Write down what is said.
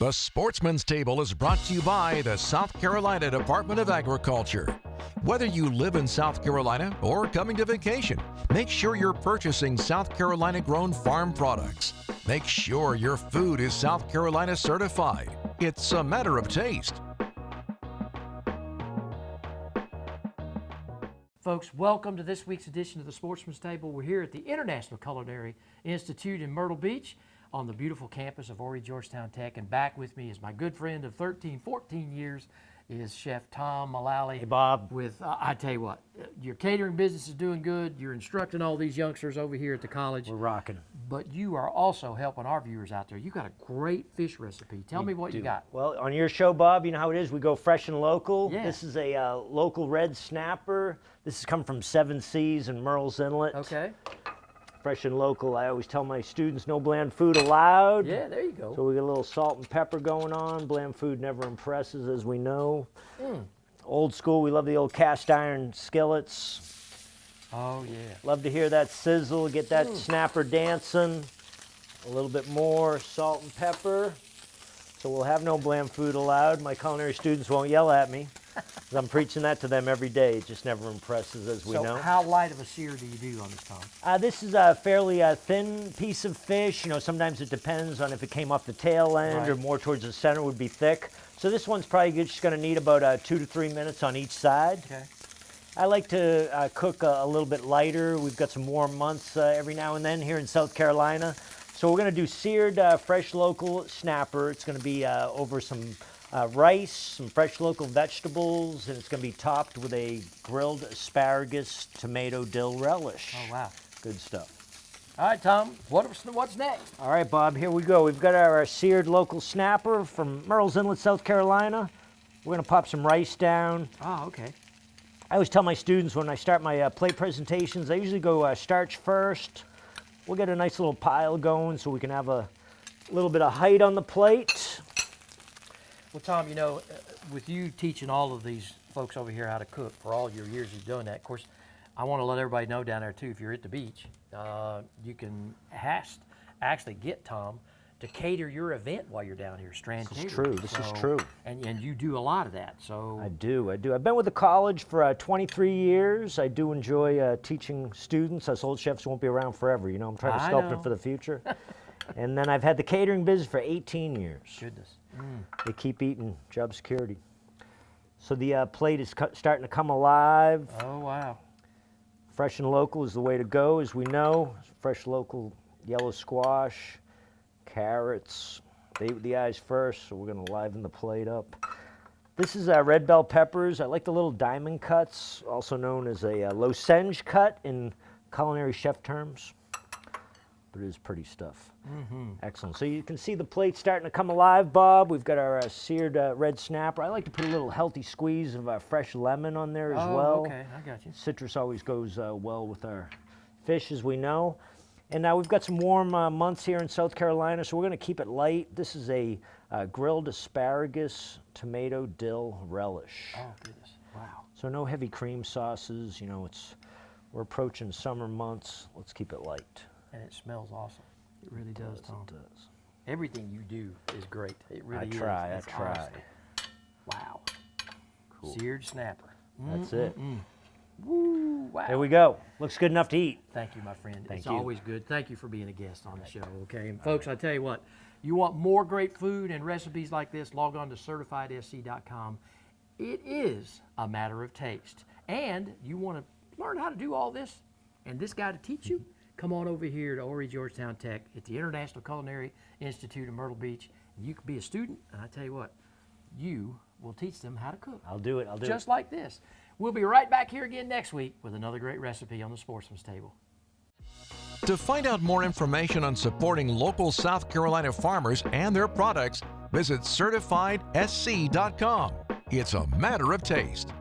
The Sportsman's Table is brought to you by the South Carolina Department of Agriculture. Whether you live in South Carolina or coming to vacation, make sure you're purchasing South Carolina-grown farm products. Make sure your food is South Carolina certified. It's a matter of taste. Folks, welcome to this week's edition of the Sportsman's Table. We're here at the International Culinary Institute in Myrtle Beach on the beautiful campus of Horry Georgetown Tech. And back with me is my good friend of 13, 14 years is Chef Tom Mullally. Hey, Bob. With, I tell you what, your catering business is doing good. You're instructing all these youngsters over here at the college. We're rocking. But you are also helping our viewers out there. You got a great fish recipe. Tell me what you got. Well, on your show, Bob, you know how it is. We go fresh and local. Yeah. This is a local red snapper. This has come from Seven Seas and Murrells Inlet. Okay. Fresh and local. I always tell my students, no bland food allowed. Yeah, there you go. So we got a little salt and pepper going on. Bland food never impresses, as we know. Old school, we love the old cast iron skillets. Oh, yeah. Love to hear that sizzle, get that snapper dancing. A little bit more salt and pepper. So we'll have no bland food allowed. My culinary students won't yell at me, 'cause I'm preaching that to them every day. It just never impresses, as we know. So how light of a sear do you do on this, Tom? This is a fairly thin piece of fish. You know, sometimes it depends on if it came off the tail end or more towards the center would be thick. So this one's probably just going to need about 2 to 3 minutes on each side. Okay. I like to cook a little bit lighter. We've got some warm months every now and then here in South Carolina. So we're going to do seared fresh local snapper. It's going to be over some rice, some fresh local vegetables, and it's going to be topped with a grilled asparagus tomato dill relish. Oh, wow. Good stuff. All right, Tom, what's next? All right, Bob, here we go. We've got our seared local snapper from Murrells Inlet, South Carolina. We're going to pop some rice down. Oh, okay. I always tell my students when I start my plate presentations, I usually go starch first. We'll get a nice little pile going so we can have a little bit of height on the plate. Well, Tom, you know, with you teaching all of these folks over here how to cook for all your years you've done that, of course, I want to let everybody know down there, too, if you're at the beach, you can actually get Tom to cater your event while you're down here, Strand This is Catering. true. This is true. And you do a lot of that, so. I do. I've been with the college for 23 years. I do enjoy teaching students. Us old chefs won't be around forever. You know, I'm trying to sculpt it for the future. And then I've had the catering business for 18 years. Goodness. They keep eating, job security. So the plate is starting to come alive. Oh, wow. Fresh and local is the way to go, as we know. Fresh local yellow squash, carrots. They eat the eyes first, so we're going to liven the plate up. This is red bell peppers. I like the little diamond cuts, also known as a lozenge cut in culinary chef terms. But it is pretty stuff. Excellent. So you can see the plate starting to come alive, Bob. We've got our seared red snapper. I like to put a little healthy squeeze of fresh lemon on there as well. Okay, I got you. Citrus always goes well with our fish, as we know. And now we've got some warm months here in South Carolina, so we're going to keep it light. This is a grilled asparagus tomato dill relish. Oh, goodness. Wow. So no heavy cream sauces. You know, we're approaching summer months. Let's keep it light. And it smells awesome. It really does, Tom. It does. Everything you do is great. It really is. I try. That's awesome. Wow. Cool. Seared snapper. That's it. Woo, wow. There we go. Looks good enough to eat. Thank you, my friend. Thank It's you. always good. Thank you for being a guest on the show, okay? And folks, I tell you what, you want more great food and recipes like this, log on to CertifiedSC.com. It is a matter of taste. And you want to learn how to do all this and this guy to teach you? Come on over here to Horry Georgetown Tech at the International Culinary Institute in Myrtle Beach. You can be a student, and I tell you what, you will teach them how to cook. I'll do it. Just like this. We'll be right back here again next week with another great recipe on the Sportsman's Table. To find out more information on supporting local South Carolina farmers and their products, visit CertifiedSC.com. It's a matter of taste.